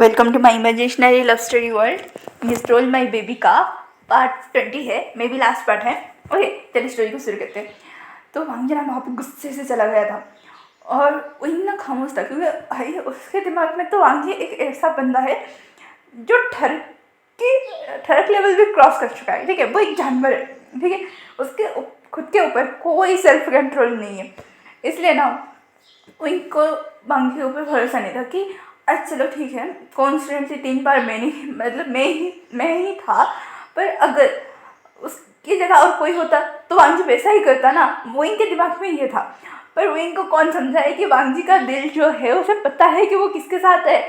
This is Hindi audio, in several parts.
Welcome to my imaginary love story world. ये स्टोरी माई बेबी का पार्ट 20 है, मे बी लास्ट पार्ट है। ओके, चलिए स्टोरी को शुरू करते हैं। तो वांगजी वहाँ पे गुस्से से चला गया था और वही ना खामोश था, क्योंकि भाई उसके दिमाग में तो वांगजी एक ऐसा बंदा है जो ठरक लेवल भी क्रॉस कर चुका है। ठीक है, वो एक जानवर है। ठीक है, उसके खुद के ऊपर कोई सेल्फ कंट्रोल नहीं है। इसलिए ना उनको वांगजी के ऊपर भरोसा नहीं था कि अच्छा चलो ठीक है, कॉन्स्टेंटली 3 बार मैं ही था, पर अगर उसकी जगह और कोई होता तो वांगजी वैसा ही करता ना। वोइंग के दिमाग में ये था, पर वोइंग को कौन समझाए कि वांगजी का दिल जो है उसे पता है कि वो किसके साथ है।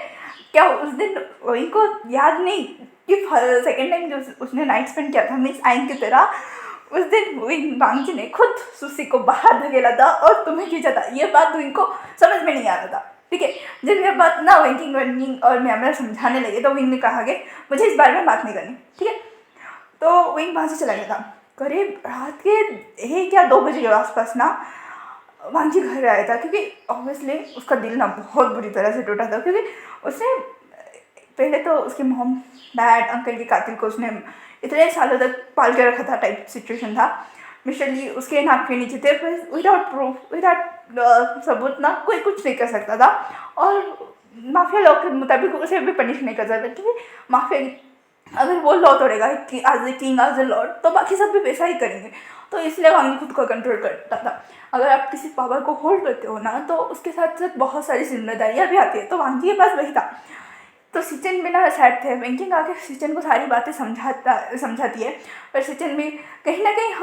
क्या उस दिन वोइंग को याद नहीं कि सेकेंड टाइम जो उसने नाइट स्पेंड किया था मिस आइन की तरह, उस दिन वांगजी ने खुद सुसी को बाहर धकेला था और तुम्हें खींचा था। ये बात वोइंग को समझ में नहीं आ रहा था। ठीक है, जब ये बात ना विंग और मैं समझाने लगे तो विंग ने कहा कि मुझे इस बारे में बात नहीं करनी। ठीक है, तो विंग वहाँ से चला गया था। करीब रात के 1 या 2 बजे के आसपास ना वांगजी घर आया था, क्योंकि ऑब्वियसली उसका दिल ना बहुत बुरी तरह से टूटा था। क्योंकि उसने पहले तो उसके मॉम डैड अंकल के कातिल को उसने इतने सालों तक पाल के रखा था, टाइप सिचुएशन था। मिस्टर ली उसके नाक के नीचे थे, पर विदाउट प्रूफ, विदाउट सबूत ना कोई कुछ नहीं कर सकता था। और माफिया लॉ के मुताबिक उसे भी पनिश नहीं कर सकता, क्योंकि माफिया अगर वो लॉ तोड़ेगा कि as a king as a lord, तो बाकी सब भी वैसा ही करेंगे। तो इसलिए वांगी खुद को कंट्रोल करता था। अगर आप किसी पावर को होल्ड करते हो ना, तो उसके साथ साथ बहुत सारी जिम्मेदारियाँ भी आती है। तो वांगी के पास वही था। तो सिचन भी ना सैड थे। वेंकिंग आके सिचन को सारी बातें समझाती है, पर सिचन भी कहीं ना कहीं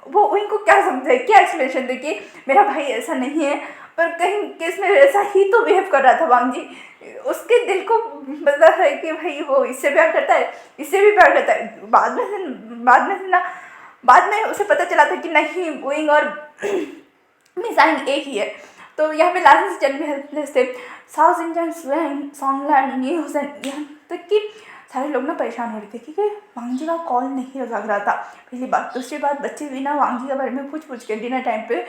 वो उनको क्या समझाए, क्या एक्सप्लेनेशन दे कि मेरा भाई ऐसा नहीं है, पर कहीं केस में ऐसा ही तो बिहेव कर रहा था वांगजी। उसके दिल को पता है कि भाई वो इससे प्यार करता है, इससे भी प्यार करता है। बाद में उसे पता चला था कि नहीं, वोइंग और मिसाइल एक ही है। तो यहाँ पे लास्ट से जन्म हेल्पलेस थे। साउथ इंडियन स्वैंग सॉन्गलैंड न्यूज एंड यहाँ तक कि सारे लोग ना परेशान हो रहे थे, क्योंकि वांगजी का कॉल नहीं लग रहा था। पहली बात। दूसरी बात, बच्चे भी ना वांगजी के बारे में पूछ के डिनर टाइम पे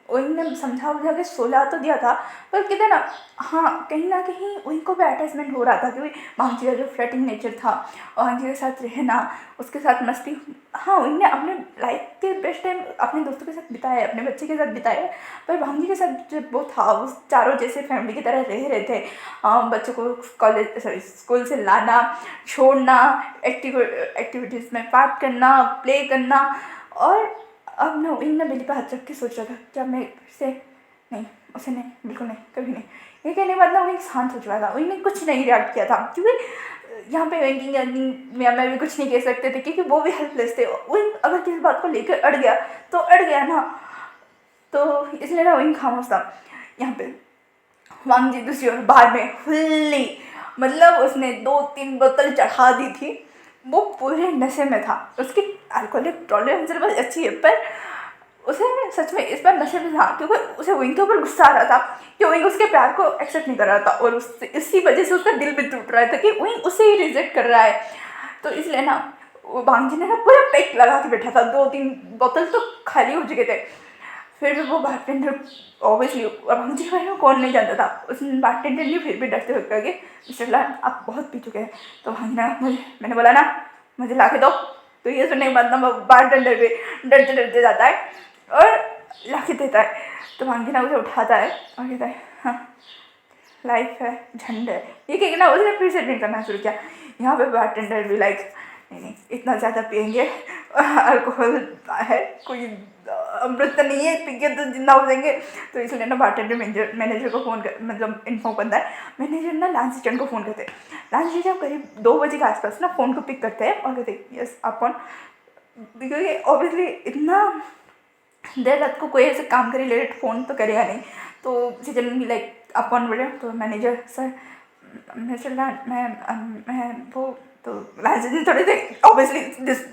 उन्होंने समझा बुझा के सोला तो दिया था, पर कहते ना कहीं ना कहीं उनको भी अटैचमेंट हो रहा था, क्योंकि वांगजी का जो फ्लर्टिंग नेचर था, वांगजी के साथ रहना, उसके साथ मस्ती। उनने अपने लाइफ के बेस्ट टाइम अपने दोस्तों के साथ बिताया, अपने बच्चे के साथ बिताया, पर वांगजी के साथ जब वो था, वो चारों जैसे फैमिली की तरह रह रहे थे। बच्चों को स्कूल से लाना, छोड़ना, एक्टिविटीज़ में पार्ट करना, प्ले करना। और अब ना इन बिल्ली पर हाथ रख के सोच रहा था, क्या मैं से नहीं, उसे नहीं, बिल्कुल नहीं, कभी नहीं। ये कहने के बाद ना वो एक शांत हो चुका था। उन्होंने कुछ नहीं रिएक्ट किया था, क्योंकि यहाँ पे रैंकिंग में मैं भी कुछ नहीं कह सकते थे, क्योंकि वो भी हेल्पलेस थे। वो अगर किसी बात को लेकर अड़ गया तो अड़ गया ना, तो इसलिए ना वही खामोश था। यहाँ पे वांगजी दूसरी ओर बाहर में फुल्ली, मतलब उसने 2-3 बोतल चढ़ा दी थी। वो पूरे नशे में था। उसकी अल्कोहलिक टॉलरेंस लेवल अच्छी है, पर उसे सच में इस बार नशे में था, क्योंकि उसे विंग के ऊपर गुस्सा आ रहा था कि विंग उसके प्यार को एक्सेप्ट नहीं कर रहा था, और उससे इसी वजह से उसका दिल भी टूट रहा था कि विंग उसे ही रिजेक्ट कर रहा है। तो इसलिए ना वो वांगजी ने ना पूरा पैक लगा के बैठा था। 2-3 बोतल तो खाली हो चुके थे। फिर भी वो बारटेंडर ऑब्वियसली वांगजी के बारे में कौन नहीं जानता था, उस बारटेंडर ने फिर भी डरते हुए कहा कि मिस्टर लाल, आप बहुत पी चुके हैं। तो वांगजी ने मैंने बोला ना मुझे ला के दो। तो ये सुनने के बाद ना बारटेंडर भी डरते डरते जाता है और ला के देता है। तो वांगजी ना उसे उठाता है और कहता है, हाँ लाइफ है, झंड है, ये कहकर ना उसने फिर से ड्रिंक करना शुरू किया। यहाँ पे बारटेंडर भी लाइक नहीं, इतना ज़्यादा पियेंगे, अल्कोहल है, कोई अमृत तो नहीं है, पी के तो जिंदा हो जाएंगे। तो इसलिए ना बारटेंडर मैनेजर को फ़ोन कर, मतलब इन्फॉर्म करता है। मैनेजर ना लांसीचन को फ़ोन करते हैं। लांसीचन करीब 2 बजे के आसपास ना फ़ोन को पिक करते हैं और कहते हैं, यस आप कौन। क्योंकि ऑब्वियसली इतना देर रात को कोई ऐसे काम करे रिलेटेड फ़ोन तो करेगा नहीं। तो सीजन लाइक आप कौन बोले। तो मैनेजर, सर मिस्टर लाल मैं वो। तो लाल थोड़े से ऑब्वियसली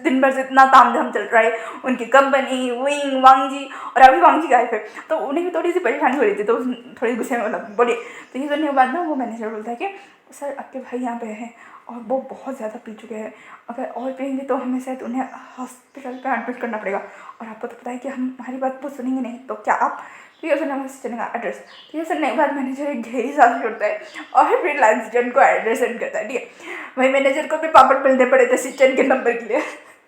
दिन भर से इतना तामझाम चल रहा है, उनकी कंपनी, विंग, वांगजी, और अभी वांगजी गायब है, तो उन्हें भी थोड़ी सी परेशानी हो रही थी। तो थोड़ी गुस्से में मतलब बोले। तो ये सुनने के बाद ना वो मैनेजर बोलता है कि सर आपके भाई यहाँ पे हैं और वो बहुत ज़्यादा पी चुके हैं, अगर और पिएंगे तो हमें शायद उन्हें हॉस्पिटल पे एडमिट करना पड़ेगा, और आपको तो पता है कि हम हमारी बात वो सुनेंगे नहीं। तो क्या आप ठीक है, उसने मुझसे चलने का एड्रेस, ठीक है, सुनने के बाद मैनेजर एक गहरी सांस छोड़ता है और फिर लांसजन को एड्रेस सेंड करता है। ठीक है, वही मैनेजर को भी पापड़ मिलने पड़े थे सिचन के नंबर के लिए।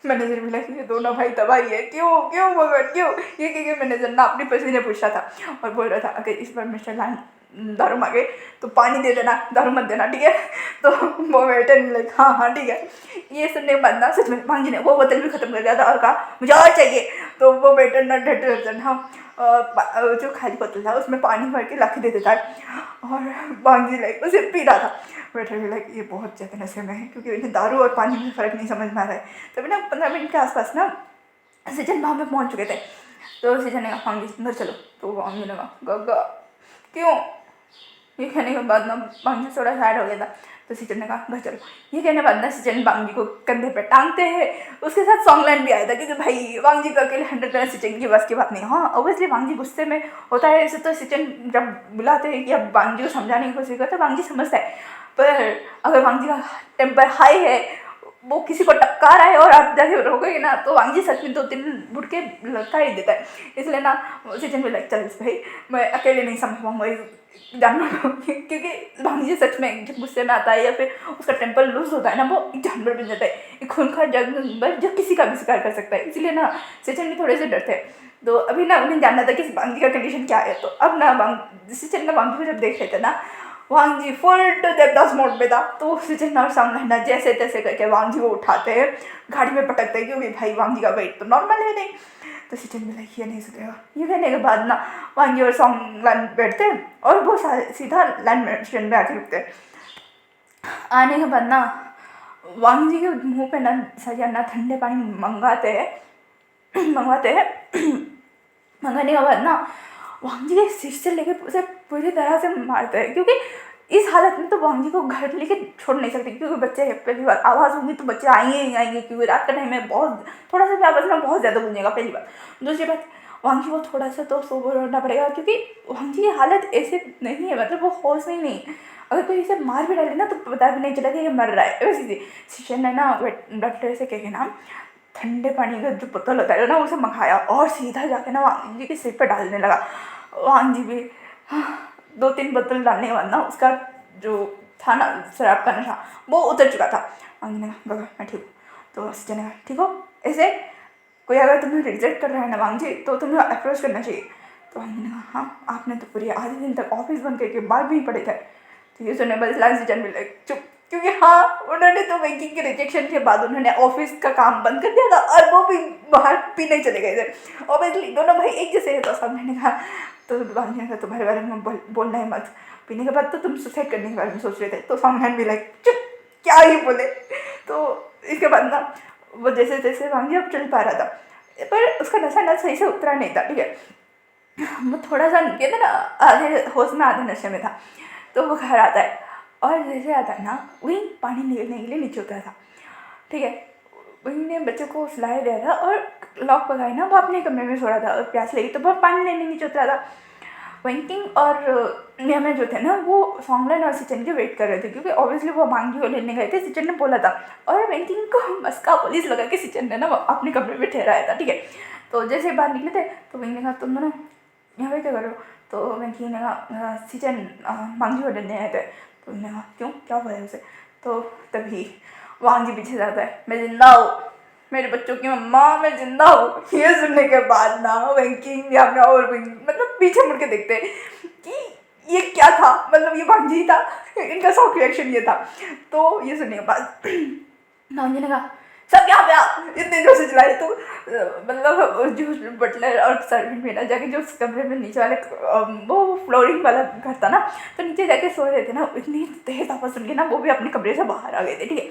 मैनेजर भी लगे ये दोनों भाई तबाही है, क्यों क्यों भगवान क्यों, ये क्योंकि मैनेजर ना अपनी पसीने पूछ रहा था और बोल रहा था अगर इस बार मिस्टर लाइन दारू मांगे तो पानी दे देना, दारू मत देना, ठीक है। तो वो वेटर भी लाइक हाँ ठीक है। ये सुनने के बाद ना सच में मांगी ने वो बोतल भी खत्म कर दिया था और कहा मुझे और चाहिए। तो वो वेटर ना डर हाँ जो खाली बोतल था उसमें पानी भर के ला के दे देता है और मांगी लाइक उसे पी रहा था। वेटर भी लाइक ये बहुत ज़्यादा नशे में है क्योंकि उन्हें दारू और पानी में फ़र्क नहीं समझ में आ रहा है। तभी ना 15 मिनट के आसपास ना सीजन वहाँ पे पहुँच चुके थे। तो सीजन ने कहा मांगी अंदर चलो। तो मांगी ने कहा गगा क्यों, ये कहने के बाद ना मांगी थोड़ा सैड हो गया था। तो सीजन ने कहा घर चलो। ये कहने के बाद ना सीजन मांगी को कंधे पे टांगते हैं। उसके साथ सॉन्गलैंड भी आया था क्योंकि भाई वांगी को अकेले 100% सीजन की बस की बात नहीं। हाँ ऑब्वियसली वांगी गुस्से में होता है, ऐसे तो सीजन जब बुलाते हैं कि अब वांगी को समझाने की कोशिश करते हैं वांगी समझता है, पर अगर वांगी का टेम्पर हाई है, वो किसी को टपका रहा है और आप जाके रोकोगे ना तो वांगी सच में 2-3 बुटके लड़का ही देता है। इसलिए ना सीजन में लग चल भाई मैं अकेले नहीं समझ पाऊंगा जानवर को, क्योंकि वांगी सच में जब गुस्से में आता है या फिर उसका टेम्पर लूज होता है ना वो एक जानवर बन जाता है, एक खूंखार जानवर जो किसी का भी शिकार कर सकता है। इसलिए ना सीजन में थोड़े से डरते हैं। तो अभी ना उन्हें जानना था कि इस वांगी का कंडीशन क्या है। तो अब ना सीजन ना वांगी को जब देख रहे थे ना वांगी फुल टू देवदास मोड में था। तो सीजन और सामने जैसे तैसे करके वांगी को उठाते हैं, गाड़ी में पटकते हैं क्योंकि भाई वांगी का वेट तो नॉर्मल है नहीं। तो सीजन में लाइक ये नहीं सुधरेगा। ये कहने के बाद ना वांगी और सॉन्ग लाइन बैठते हैं और वो सीधा लाइन में आके रुकते हैं। आने के बाद ना वांगी के मुँह पे ना सरिया ना ठंडे पानी मंगवाते हैं मंगाने के बाद ना वांगी के सिर से लेके उसे पूरी तरह से मारते हैं क्योंकि इस हालत में तो वांगी को घर लेके छोड़ नहीं सकते क्योंकि बच्चे पहली बार आवाज़ होगी तो बच्चे आएंगे ही आएंगे क्योंकि रात का टाइम में बहुत थोड़ा सा भी आवाज़ में बहुत ज़्यादा गूंजेगा पहली बार। दूसरी बात वांगी को थोड़ा सा तो सोबर होना पड़ेगा क्योंकि वांगी की हालत ऐसे नहीं है, मतलब वो होश में ही नहीं। अगर कोई इसे मार भी डाले ना तो पता भी नहीं चला कि ये मर रहा है। वैसे सीजन ने ना डॉक्टर से कह के ना ठंडे पानी का जो बोतल होता है ना उसे मंगाया और सीधा जाके ना वांगी के सिर पर डालने लगा। वांगी भी 2-3 बोतल डालने के बाद ना उसका जो था ना शराब का नशा वो उतर चुका था। वांगी ने कहा गगा मैं ठीक हूँ। तो सीजन ने कहा ठीक हो, ऐसे कोई अगर तुम्हें रिजेक्ट कर रहा है ना वांगी तो तुम्हें अप्रोच करना चाहिए। तो वांगी ने कहा हाँ आपने तो पूरे आधे दिन तक ऑफिस बंद करके बाहर भी पड़े थे। तो ये सुनने बस लास्ट सीजन में लगे चुप, क्योंकि हाँ उन्होंने तो वेंकी के रिजेक्शन के बाद उन्होंने ऑफिस का काम बंद कर दिया था और वो भी बाहर पीने चले गए थे। ऑब्वियसली दोनों भाई एक जैसे है। तो सब मैंने कहा तो वांगी ने कहा तुम्हारे बारे में बोलना है मत, पीने के बाद तो तुम सुसाइड करने के बारे में सोच रहे थे। तो सामने भी लाइक चुप क्या ही बोले। तो इसके बाद ना वो जैसे जैसे वांगी अब चल पा रहा था पर उसका नशा ना सही से उतरा नहीं था। ठीक है, वो थोड़ा सा कहते ना आधे होश में आधे नशे में था। तो वो घर आता है और जैसे आता है ना वही पानी निकलने के लिए नीचे उतरा था। ठीक है, वही ने बच्चे को सुलाया दिया था और लॉक पकाई ना वो अपने कमरे में सो रहा था और प्यास लगी तो बहुत पानी लेने नीचे उतरा था। वेंकिंग और नियम जो थे ना वो सॉन्गलैंड और सिचन के वेट कर रहे थे क्योंकि ऑब्वियसली वो वांगी को लेने गए थे। सिचन ने बोला था और वेंकिंग को मस्का पुलिस लगा के सिचन ने ना अपने कमरे में ठहराया था। ठीक है, तो जैसे बाहर निकले थे तो वेंकी ने कहा तुम दोनों यहाँ पे क्या करो। तो वेंकी ने कहा सिचन वांगी को लेने आए थे। तो उन्होंने कहा क्यों क्या हुआ है उसे। तो तभी वांगी पीछे जाता है मैं जिंदा हूँ, मेरे बच्चों की मम्मा मैं जिंदा हूँ। ये सुनने के बाद ना वेंकी यहाँ और मतलब पीछे मुड़ के देखते हैं कि ये क्या था, मतलब ये वांगी था। इनका शॉक रिएक्शन ये था। तो ये सुनने के बाद वांगी ने कहा सब यहाँ पे आ, इतने जोर से चिल्लाए। तो मतलब जो बटलर और सर्वेंट में ना जाके जो उस कमरे में नीचे वाले वो फ्लोरिंग वाला घर था ना तो नीचे जाके सो रहे थे ना, इतनी तेज आवाज़ सुन के ना वो भी अपने कमरे से बाहर आ गए थे। ठीक है,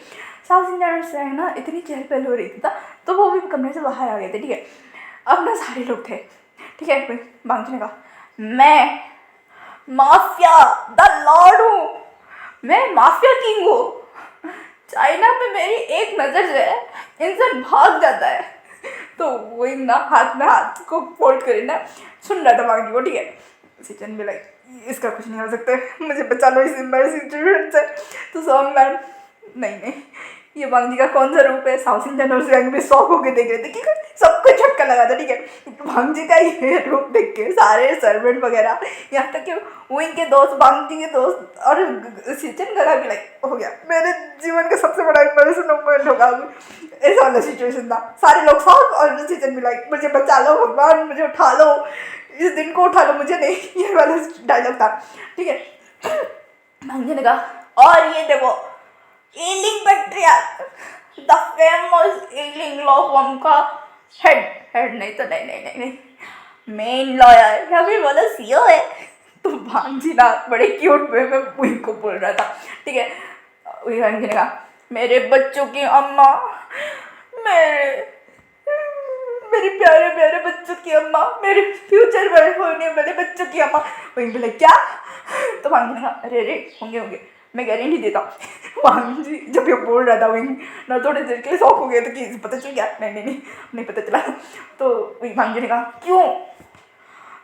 साउथ इंडियन से ना इतनी चहल पहल हो रही थी तो वो भी कमरे से बाहर आ गए थे। ठीक है, अब ना सारे लोग थे। ठीक है, वांगी ने कहा मैं माफिया द लॉर्ड हूँ, मैं माफिया किंग हूँ, चाइना में मेरी एक नज़र से इंसान भाग जाता है। तो वही ना हाथ में हाथ को फोल्ड करे ना सुन रहा था वांगी को। ठीक है, सिचन भी लाइक इसका कुछ नहीं हो सकता, मुझे बचा लो इस एम्बैरेसिंग सिचुएशन से। तो सॉन्ग मैम नहीं ये वांग का कौन सा रूप है। साउथ इंडियन और स्वयं भी शौक होकर देख रहे थे कि सबको झटका लगा था, ठीक है। वांग जी का ये रूप देख के सारे सर्वेंट वगैरह, यहाँ तक कि वो इनके दोस्त, वांग जी के दोस्त और सिचन गगा भी लाइक हो गया। मेरे जीवन का सबसे बड़ा इम्प्रेशन मोमेंट होगा ऐसा वाला सिचुएशन था। सारे लोग शौक और सिचन भी लाइक मुझे बचा लो भगवान, मुझे उठा लो, इस दिन को उठा लो, मुझे नहीं, ये वाला डायलॉग था, ठीक है। वांग जी ने कहा और ये देखो Elling patriarch, the famous Elling law firm का हेड नहीं तो नहीं मेन लॉयर या फिर बोला सीईओ है। तो वांग जी ना बड़े क्यूट वे में वही को बोल रहा था, ठीक है। वही वांग जी ने कहा मेरे बच्चों की अम्मा, मेरे प्यारे प्यारे बच्चों की अम्मा, मेरे फ्यूचर में होने वाले बच्चों की अम्मा। वही बोले क्या? तो वांग जी ने कहा अरे होंगे मैं गारंटी देता हूँ। वांग जी जब ये बोल रहा था वही ना थोड़ी देर के लिए शौक हो गया तो कि पता चल गया, नहीं पता चला। तो वही वांग जी ने कहा क्यों?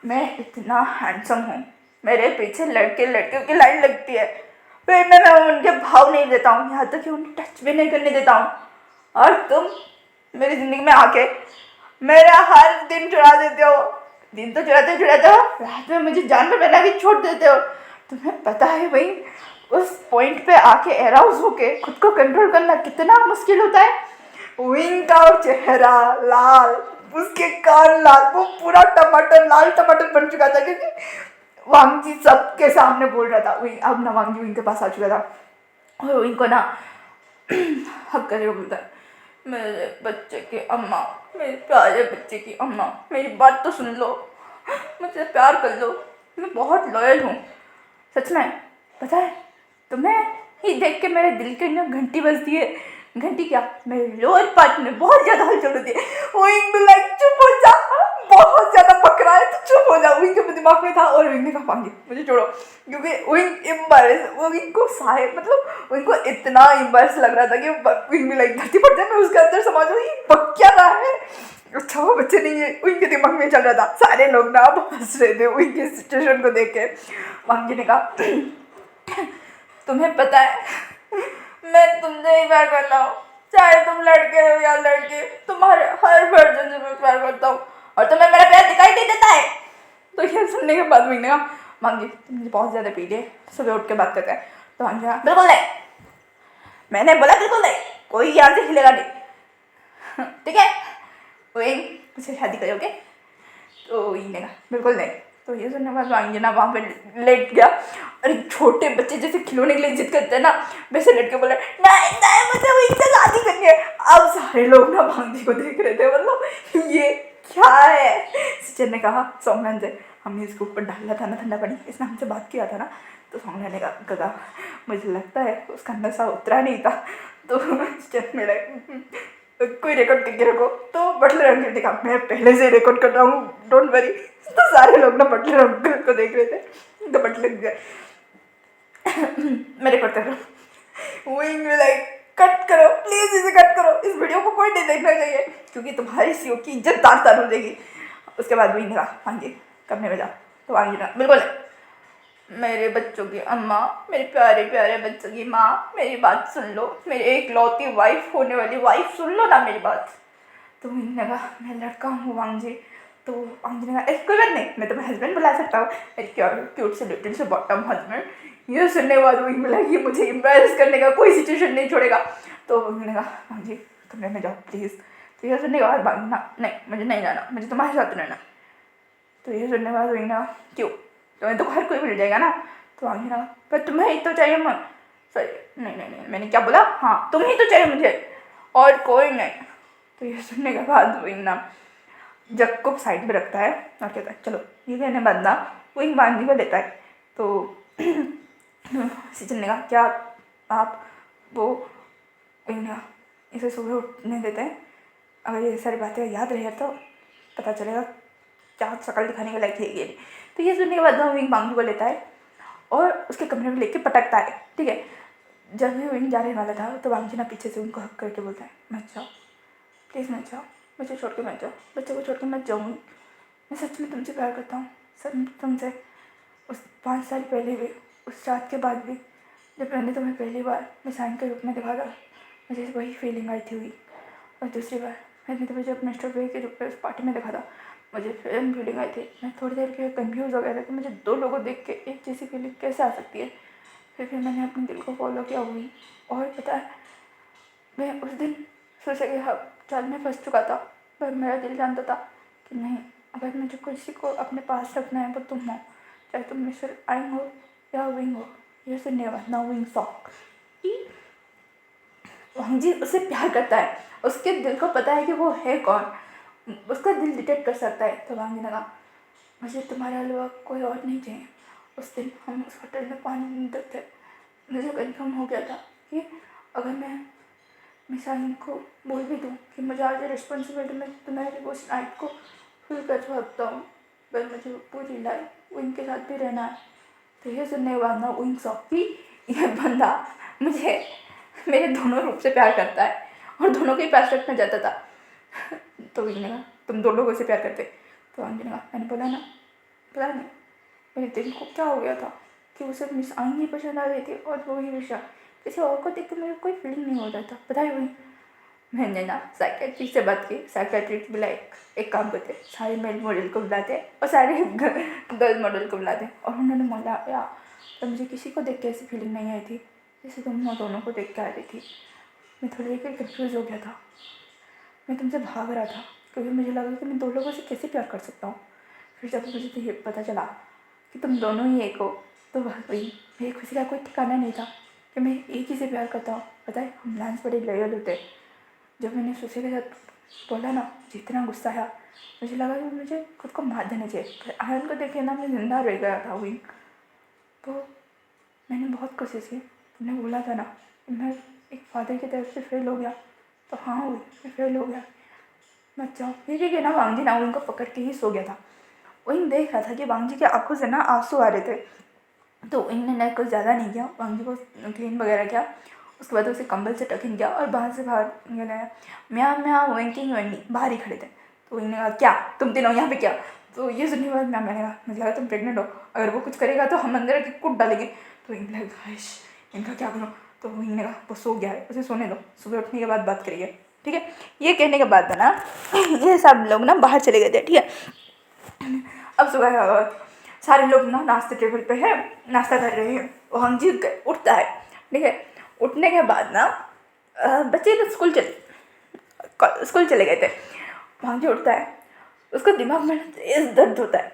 मैं इतना हैंडसम हूँ, मेरे पीछे लड़कियों की लाइन लगती है, फिर मैं उनके भाव नहीं देता हूँ, यहाँ तक कि उन्हें टच भी नहीं करने देता हूँ, और तुम मेरी ज़िंदगी में आके मेरा हर दिन चुरा देते हो। दिन तो चुराते हो, रात में मुझे जान में बना के छोड़ देते हो। तुम्हें पता है भाई उस पॉइंट पे आके एराउज होके खुद को कंट्रोल करना कितना मुश्किल होता है। विंग का चेहरा लाल, उसके कान लाल, वो पूरा लाल टमाटर बन चुका था, क्योंकि वांग जी सबके सामने बोल रहा था। विंग अब ना वांग जी विंग के पास आ चुका था और विंग को ना हक करके बोलता है मेरे बच्चे की अम्मा, मेरे प्यारे बच्चे की अम्मा, मेरी बात तो सुन लो, मुझसे प्यार कर लो, मैं बहुत लॉयल हूँ सच में। पता है तुम्हें ही देख के मेरे दिल की ना घंटी बजती है। घंटी क्या, मेरे लोअर पार्ट में बहुत ज़्यादा हलचल होती है। विंग भी लाइक चुप हो जा, बहुत ज़्यादा पक रहा है तो चुप हो जा। विंग के दिमाग में था और विंग ने कहा पांगी मुझे छोड़ो, क्योंकि विंग एम्बैरेस, वो विंग को मतलब विंग को इतना एम्बैरेस लग रहा था कि विंग भी लाइक धरती पड़ जाए, मैं उसके अंदर समझ रही पक क्या रहा है। अच्छा वो बच्चे नहीं है, उनके दिमाग में चल रहा था। सारे लोग ना अब हंस रहे थे उनकी सिचुएशन को देख के। वांग जी ने कहा तुम्हें पता है मैं तुमसे ही प्यार करता हूँ, चाहे तुम लड़के हो या लड़के, तुम्हारे हर वर्जन से मैं प्यार करता हूँ और तुम्हें मेरा प्यार दिखाई नहीं देता है। तो ये सुनने के बाद मैंने कहा वांग जी तुम मुझे बहुत ज़्यादा पी लिए, सुबह उठ के बात करते हैं। तो वांग जी कहा बिल्कुल नहीं, मैंने बोला बिल्कुल नहीं, कोई यहाँ से हिलेगा नहीं, ठीक है। वही मुझसे शादी करोगे? तो ये कहा बिल्कुल नहीं। तो ये सुनने के बाद वांग जी ना वहाँ पे लेट गया। अरे छोटे बच्चे जैसे खिलौने के लिए जिद करते हैं ना, वैसे लड़के बोले नहीं मुझे वही से शादी करनी है। अब सारे लोग ना वांग जी को देख रहे थे, मतलब ये क्या है। सिचन ने कहा सोमनाथ से हमने इसके ऊपर डाला था ना ठंडा पानी, इसने हमसे बात किया था ना। तो सोमनाथ ने कहा मुझे लगता है उसका नशा उतरा नहीं था। तो सिचन मेरा कोई रिकॉर्ड करके रखो। तो बटलर अंकल ने कहा मैं पहले से रिकॉर्ड कर रहा हूँ डोंट वरी। तो सारे लोग ना बटलर अंकल को देख रहे थे। तो बटलर मैं रिकॉर्ड कर रहा हूँ। विंग लाइक कट करो प्लीज़, इसे कट करो, इस वीडियो को कोई नहीं देखना चाहिए क्योंकि तुम्हारी सीओ की इज्जत तार हो जाएगी। उसके बाद विंग ने कहा हाँ जी करने में जाओ। तो वांग जी ने बिल्कुल मेरे बच्चों की अम्मा, मेरे प्यारे प्यारे बच्चों की माँ, मेरी बात सुन लो, मेरी एक लौती वाइफ होने वाली वाइफ सुन लो ना मेरी बात। तो मैंने कहा मैं लड़का हूँ वांग जी। तो वांग जी ने कहा कोई बात नहीं, मैं तुम्हें हस्बैंड बुला सकता हूँ, मेरी क्यूट से लिटिल से बॉटम हस्बैंड। ये सुनने के बाद वही मिला कि मुझे इम्प्रेस करने का कोई सिचुएशन नहीं छोड़ेगा। तो मैंने कहा वांग जी कमरे में जाओ प्लीज़। तो ये सुनने के बाद वांग ना नहीं मुझे नहीं जाना, मुझे तुम्हारे साथ रहना। तो ये सुनने के बाद वही ना क्यों, तुम्हें तो हर कोई मिल जाएगा ना। तो आगे ना पर तुम्हें ही तो चाहिए मन, सॉरी नहीं मैंने क्या बोला, हाँ तुम ही तो चाहिए मुझे और कोई नहीं। तो ये सुनने के बाद वही ना जग को साइड में रखता है और कहता है चलो ये कहने बाद ना वही वांग को लेता है। तो सिचन ने कहा क्या आप वो वही ना इसे सुबह उठने देते हैं, अगर ये सारी बातें याद रहे तो पता चलेगा क्या शक्ल दिखाने के लायक है ये। तो ये सुनने के बाद विंग वांग को लेता है और उसके कमरे में लेके पटकता है, ठीक है। जब भी विंग जाने वाला था तो वांग जी ना पीछे से उनको हक करके बोलता है मत जाओ प्लीज़ मत जाओ, मुझे छोड़ के मत जाओ, बच्चे को छोड़ के मत जाऊँगी, मैं सच में तुमसे प्यार करता हूँ, सच में तुमसे। उस 5 साल पहले भी, उस रात के बाद भी, जब मैंने तुम्हें पहली बार मिसाइल के रूप में देखा था, मुझे वही फीलिंग आई थी हुई। और दूसरी बार मैंने तो जब मिस्टर वे के जो उस पार्टी में देखा था, मुझे सेम फीलिंग आई थी। मैं थोड़ी देर के लिए कन्फ्यूज़ हो गया था कि मुझे दो लोगों देख के एक जैसी फीलिंग कैसे आ सकती है। फिर मैंने अपने दिल को फॉलो किया हुई। और पता है, मैं उस दिन सोचा कि हाँ चल मैं फंस चुका था, पर मेरा दिल जानता था कि नहीं, अगर मुझे किसी को अपने पास रखना है वो तुम हो, चाहे तुम मिस्टर आइंग हो या विंग हो। ये सुनने के बाद ना विंग सॉन्ग कि वांग जी उससे प्यार करता है, उसके दिल को पता है कि वो है कौन, उसका दिल डिटेक्ट कर सकता है। तो वांग जी ने कहा मुझे तुम्हारे अलावा कोई और नहीं चाहिए। उस दिन हम उस होटल में 5 दिन तक थे। मुझे कंफर्म हो गया था कि अगर मैं मिसाइल को बोल भी दूँ कि मुझे आज रिस्पॉन्सिबिलिटी में तुम्हारी उस नाइट को फुल कर सकता हूँ, पर मुझे पूरी लाइफ उनके साथ भी रहना है। तो ये सुनने के बाद ना विंग सॉन्ग कि ये बंदा मुझे मेरे दोनों रूप से प्यार करता है और दोनों के पास रखना चाहता था। तो विंग ने कहा तुम दो लोगों से प्यार करते। तो अंजलि ने कहा मैंने बोला ना, पता नहीं मेरे दिल को क्या हो गया था कि उसे मिस आइंग ही पसंद आ रही थी और वो ही विषय किसी और को देख कर मेरे कोई फीलिंग नहीं हो रहा था। पता है वही मैंने ना साइकेट्रिस्ट से बात की। साइकेट्रिस्ट बोला एक काम करते, सारे मेल मॉडल को बुलाते और सारे गर्ल मॉडल को बुलाते। और उन्होंने बोला तो मुझे किसी को देख के ऐसी फीलिंग नहीं आई थी जैसे तुम दोनों को देख के आ रही थी। मैं थोड़ी देर कन्फ्यूज़ हो गया था, मैं तुमसे भाग रहा था क्योंकि मुझे लगा कि मैं दो लोगों से कैसे प्यार कर सकता हूँ। फिर जब मुझे तो ये पता चला कि तुम दोनों ही एक हो, तो वही मेरी खुशी का कोई ठिकाना नहीं था कि मैं एक ही से प्यार करता हूँ। पता है हम लांस बड़े लॉयल होते। जब मैंने सुशी के साथ बोला ना, जितना गुस्सा आया, मुझे लगा कि मुझे खुद को मार देना चाहिए। पर आयन को देखे ना मैं जिंदा रह गया था विंग। तो मैंने बहुत कोशिश की, तुमने बोला था ना कि मैं एक फादर की तरफ से फेल हो गया, तो हाँ हुई मैं फेल हो गया। मत जाओ ये ना वांग जी ना विंग को पकड़ के ही सो गया था। विंग देख रहा था कि वांग जी की आंखों से ना आंसू आ रहे थे। तो विंग ने कुछ ज़्यादा नहीं किया, वांग जी को क्लीन वगैरह किया। उसके बाद उसे कंबल से टक इन किया और बाहर से बाहर गया। म्या म्या वेंकिंग वेंडी बाहर ही खड़े थे। तो विंग ने कहा क्या तुम तीनों यहाँ पे क्या। तो ये सुनने के बाद मैम ने कहा मुझे लगा तुम प्रेग्नेंट हो, अगर वो कुछ करेगा तो हम अंदर की कूट डालेंगे। तो विंग ने कहा इनका क्या करूँ। तो विंग ने कहा वो सो गया है, उसे सोने दो, सुबह उठने के बाद बात करिए, ठीक है। ये कहने के बाद ना ये सब लोग ना बाहर चले गए थे, ठीक है। अब सुबह सारे लोग ना नाश्ते टेबल पे है, नाश्ता कर रहे हैं। वांग जी उठता है, ठीक है। उठने के बाद ना बच्चे तो स्कूल चले गए थे। वांग जी उठता है, उसका दिमाग में तेज दर्द होता है,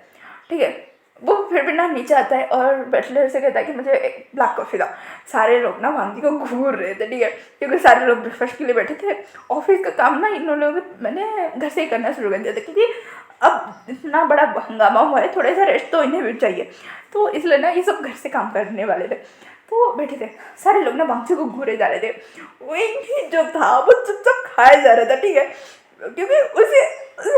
ठीक है। वो फिर भी ना नीचे आता है और बैचलर से कहता है कि मुझे एक ब्लैक कॉफ़ी था। सारे लोग ना वांग जी को घूर रहे थे, ठीक है, क्योंकि सारे लोग ब्रेकफास्ट के लिए बैठे थे। ऑफिस का काम ना इन लोगों मैंने घर से ही करना शुरू कर दिया था क्योंकि अब इतना बड़ा हंगामा हुआ है, थोड़ा सा रेस्ट तो इन्हें भी चाहिए। तो इसलिए ना ये सब घर से काम करने वाले थे। तो बैठे थे सारे लोग ना वांग जी को घूरे जा रहे थे। वही जो था वो चुपचाप खाया जा रहा था, ठीक है, क्योंकि उसे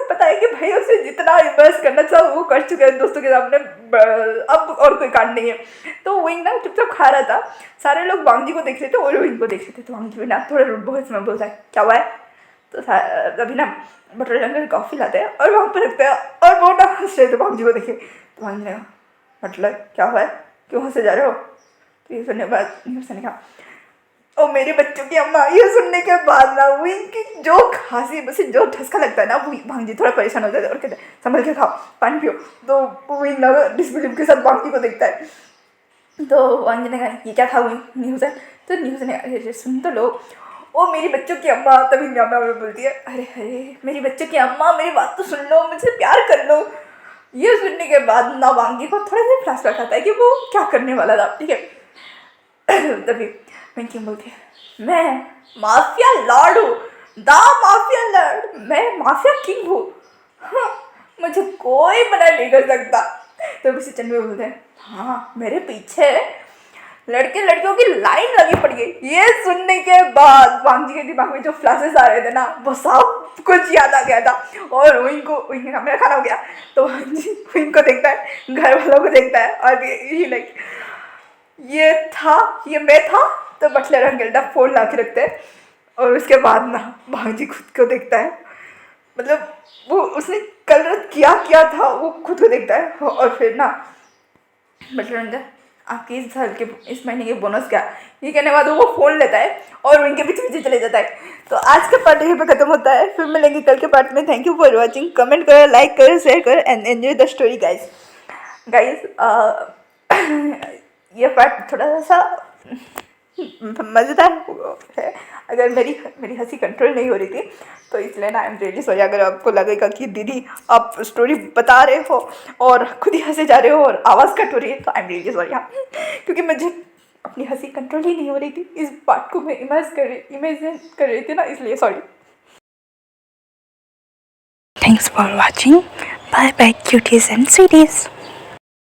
पता है कि भाई उसे जितना इन्वेस्ट करना था वो कर चुके हैं दोस्तों के सामने, अब और कोई कांड नहीं है। तो विंग ना चुपचाप खा रहा था। सारे लोग वांग जी को देख रहे थे और विंग को देख रहे थे। तो वांग जी ना थोड़ा बहुत में बोलता है क्या हुआ है। तो अभी ना बटर अंकल कॉफ़ी लाते हैं और वहाँ पर रखते हैं और वो ना हंस रहे थे वांग जी को देखे। तो वांग जी ने कहा मतलब क्या हुआ है, क्यों हंसे जा रहे हो। तो ये सुनने के बाद न्यूज़ ने कहा ओ मेरे बच्चों की अम्मा। ये सुनने के बाद ना विंग की जो खांसी बस जो ठसका लगता है ना, वो वांग जी थोड़ा परेशान हो जाता है और कहते हैं संभल के खाओ, पानी पियो। तो विंग ना डिसबिलीव के साथ वांग जी को देखता है। तो वांग जी ने कहा ये क्या था विंग, न्यूज़ है। तो न्यूज़ ने अरे सुन तो लो, ओ मेरी बच्चों की अम्मा। तभी म्यामा बोलती है अरे अरे मेरी बच्चों की अम्मा मेरी बात तो सुन लो, मुझसे प्यार कर लो। ये सुनने के बाद ना वांग जी को थोड़ा सा फ्लैशबैक आता है कि वो क्या करने वाला था, ठीक है। तभी वेंकिंग बोलती है मैं माफिया लॉर्ड हूँ, द माफिया लॉर्ड, मैं माफिया किंग हूँ, हाँ, मुझे कोई मना नहीं कर सकता। तो किसी चंद बोलते हैं हाँ मेरे पीछे लड़के लड़कियों की लाइन लगी पड़ी है। ये सुनने के बाद वांग जी के दिमाग में जो फ्लैशेस आ रहे थे ना वो सब कुछ याद आ गया था। और विंग का मेरा खाना हो गया। तो वांग जी विंग को देखता है, घर वालों को देखता है और ये लाइक ये मैं था। तो बटलर अंकल ना फोन ला के रखते हैं और उसके बाद ना वांग जी खुद को देखता है, मतलब वो उसने कल रात क्या था वो खुद को देखता है। और फिर ना बटलर अंकल आपके इस महीने के बोनस क्या, ये कहने के बाद वो फ़ोन लेता है और उनके पीछे पीछे चले जाता है। तो आज का पार्ट यहीं पे खत्म होता है, फिर मिलेंगे कल के पार्ट में। Thank you for watching, comment करो, लाइक करो, शेयर करो and enjoy the story guys. ये पार्ट थोड़ा सा मज़ेदार है, अगर मेरी हंसी कंट्रोल नहीं हो रही थी तो इसलिए ना आई एम रियली सॉरी। अगर आपको लगेगा कि दीदी आप स्टोरी बता रहे हो और खुद ही हंसे जा रहे हो और आवाज़ कट हो रही है, तो आई एम रियली सॉरी। हाँ, क्योंकि मुझे अपनी हंसी कंट्रोल ही नहीं हो रही थी, इस पार्ट को मैं इमेजिन कर रही थी ना, इसलिए sorry. Thanks for watching, bye bye cuties and स्वीटीज।